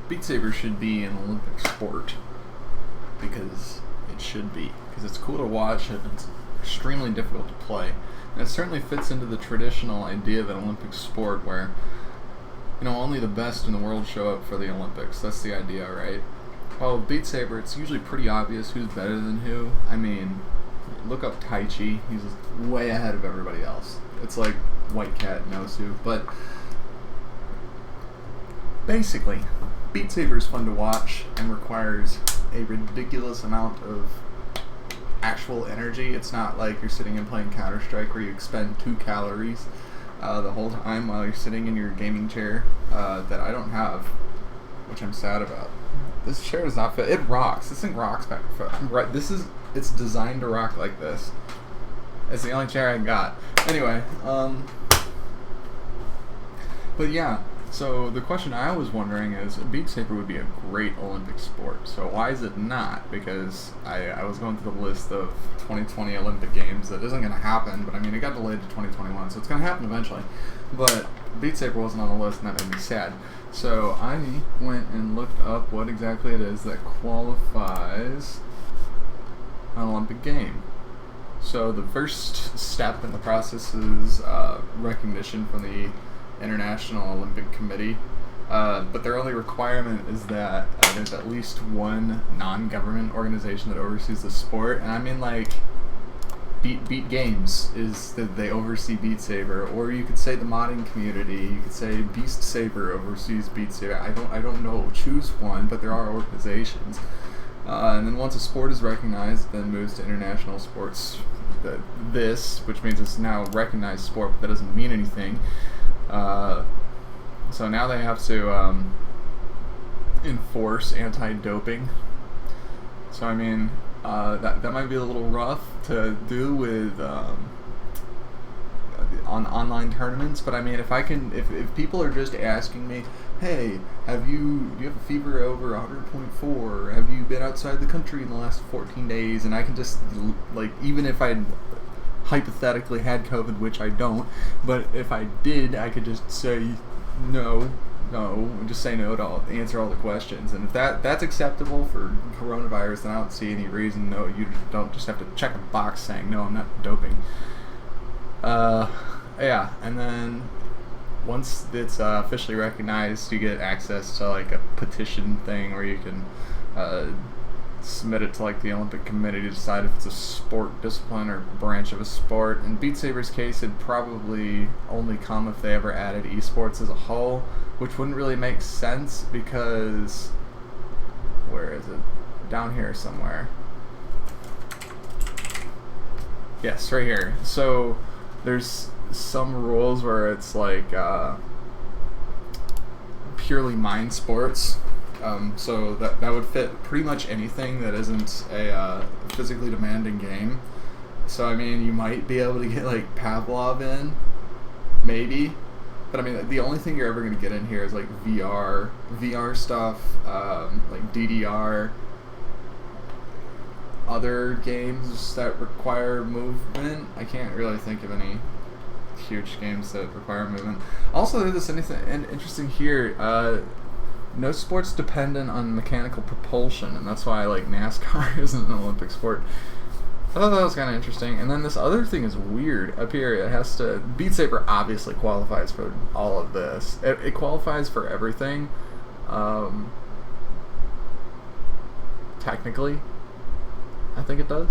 Beat Saber should be an Olympic sport because it should be. Because it's cool to watch and it's extremely difficult to play. And it certainly fits into the traditional idea of an Olympic sport where, only the best in the world show up for the Olympics. That's the idea, right? Well, with Beat Saber, it's usually pretty obvious who's better than who. I mean, look up Tai Chi. He's way ahead of everybody else. It's like White Cat and Osu. But basically, Beat Saber is fun to watch and requires a ridiculous amount of actual energy. It's not like you're sitting and playing Counter-Strike where you expend 2 calories the whole time while you're sitting in your gaming chair that I don't have, which I'm sad about. This chair is not fit. It rocks. This thing rocks back and forth. Right. It's designed to rock like this. It's the only chair I got. Anyway, but yeah. So the question I was wondering is, Beat Saber would be a great Olympic sport. So why is it not? Because I was going through the list of 2020 Olympic Games that isn't going to happen, but I mean, it got delayed to 2021, so it's going to happen eventually. But Beat Saber wasn't on the list, and that made me sad. So I went and looked up what exactly it is that qualifies an Olympic game. So the first step in the process is recognition from the International Olympic Committee, but their only requirement is that there's at least one non-government organization that oversees the sport, and I mean like Beat Games is that they oversee Beat Saber, or you could say the modding community, you could say Beast Saber oversees Beat Saber. I don't know, choose one, but there are organizations. And then once a sport is recognized, then moves to international sports. Which means it's now a recognized sport, but that doesn't mean anything. So now they have to enforce anti-doping. So I mean, that might be a little rough to do with on online tournaments. But I mean, if people are just asking me, hey, do you have a fever over 100.4? Have you been outside the country in the last 14 days? And I can just, like, even if I hypothetically had COVID, which I don't, but if I did, I could just say no, and just say no to answer all the questions. And if that's acceptable for coronavirus, then I don't see any reason. No, you don't just have to check a box saying no, I'm not doping. Yeah, and then once it's officially recognized, you get access to like a petition thing where you can submit it to like the Olympic Committee to decide if it's a sport, discipline, or branch of a sport. In Beat Saber's case, it'd probably only come if they ever added esports as a whole, which wouldn't really make sense because where is it? Down here somewhere. Yes, right here. So there's some rules where it's like purely mind sports. So that would fit pretty much anything that isn't a physically demanding game. So I mean, you might be able to get like Pavlov in, maybe. But I mean, the only thing you're ever going to get in here is like VR stuff, like DDR, other games that require movement. I can't really think of any huge games that require movement. Also, there's anything interesting here. No sports dependent on mechanical propulsion, and that's why like NASCAR isn't an Olympic sport. I thought that was kind of interesting. And then this other thing is weird. Up here, it has to... Beat Saber obviously qualifies for all of this. It qualifies for everything. Technically, I think it does.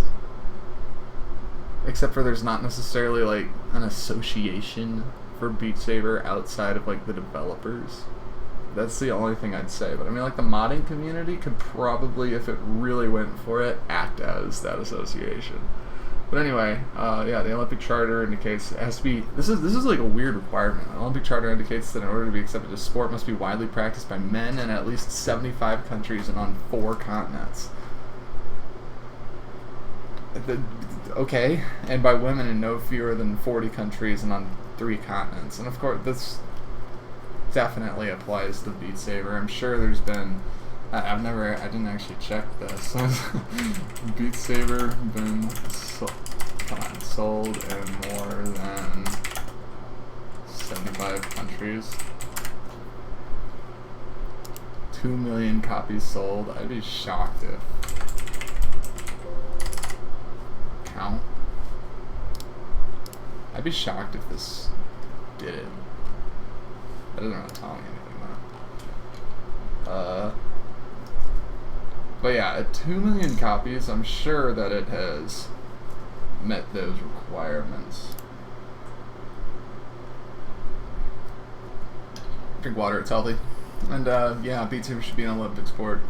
Except for there's not necessarily like an association for Beat Saber outside of like the developers. That's the only thing I'd say. But I mean, like, the modding community could probably, if it really went for it, act as that association. But anyway, yeah, the Olympic Charter indicates it has to be... This is like a weird requirement. The Olympic Charter indicates that in order to be accepted as sport, it must be widely practiced by men in at least 75 countries and on 4 continents. Okay, and by women in no fewer than 40 countries and on 3 continents. And of course, this definitely applies to Beat Saber. I'm sure there's been... I didn't actually check this. Beat Saber been sold in more than 75 countries. 2 million copies sold. I'd be shocked if count. I'd be shocked if this did it. That doesn't really tell me anything though. But yeah, at 2 million copies, I'm sure that it has met those requirements. Drink water, it's healthy. And yeah, Beat Saber should be an Olympic sport.